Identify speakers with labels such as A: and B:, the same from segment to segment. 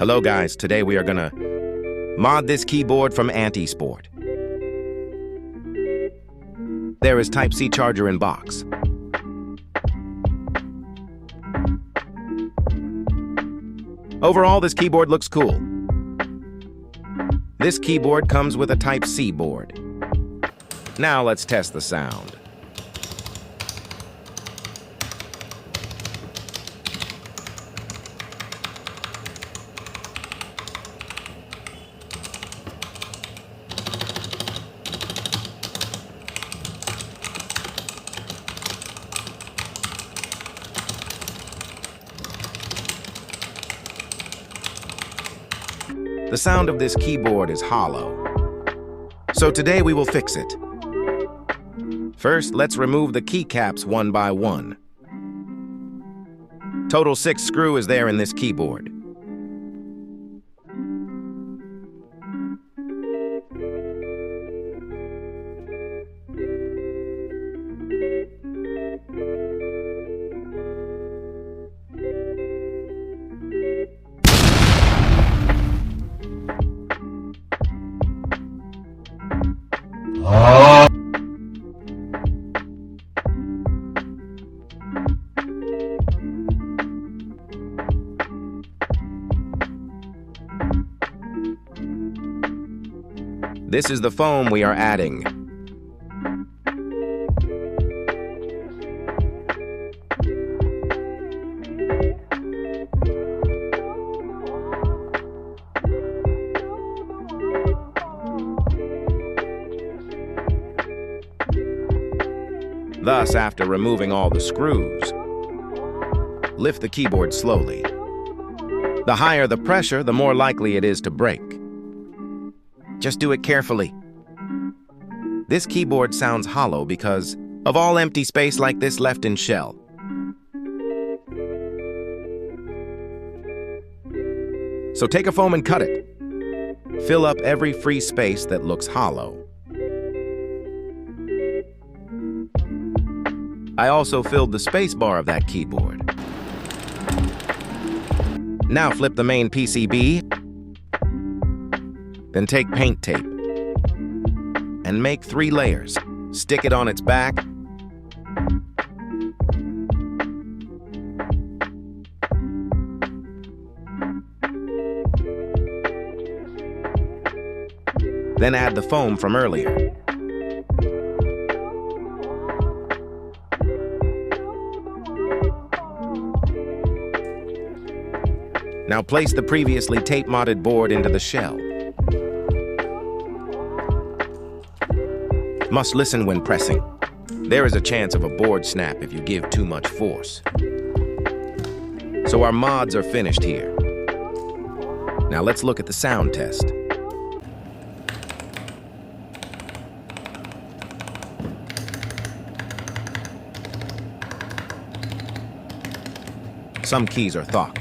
A: Hello guys, today we are gonna mod this keyboard from esport. There is Type-C charger in box. Overall, this keyboard looks cool. This keyboard comes with a Type-C board. Now let's test the sound. The sound of this keyboard is hollow. So today we will fix it. First, let's remove the keycaps one by one. Total 6 screw is there in this keyboard. This is the foam we are adding. Thus, after removing all the screws, lift the keyboard slowly. The higher the pressure, the more likely it is to break. Just do it carefully. This keyboard sounds hollow because of all empty space like this left in shell. So take a foam and cut it. Fill up every free space that looks hollow. I also filled the space bar of that keyboard. Now flip the main PCB. Then take paint tape and make 3 layers. Stick it on its back. Then add the foam from earlier. Now place the previously tape-modded board into the shell. Must listen when pressing. There is a chance of a board snap if you give too much force. So our mods are finished here. Now let's look at the sound test. Some keys are THOCK.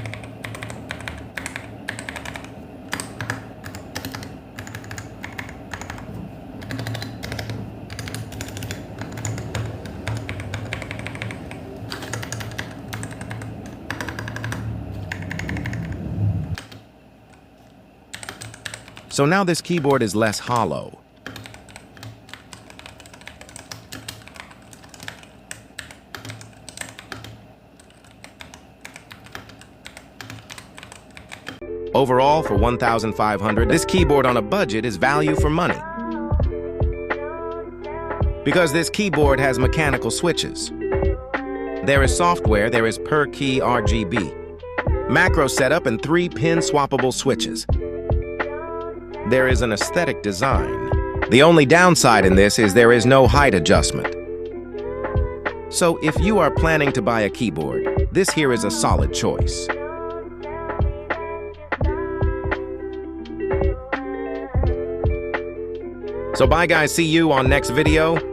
A: So now this keyboard is less hollow. Overall, for $1,500, this keyboard on a budget is value for money. Because this keyboard has mechanical switches. There is software, there is per key RGB, macro setup, and 3-pin swappable switches. There is an aesthetic design. The only downside in this is there is no height adjustment. So if you are planning to buy a keyboard, this here is a solid choice. So bye guys, see you on next video.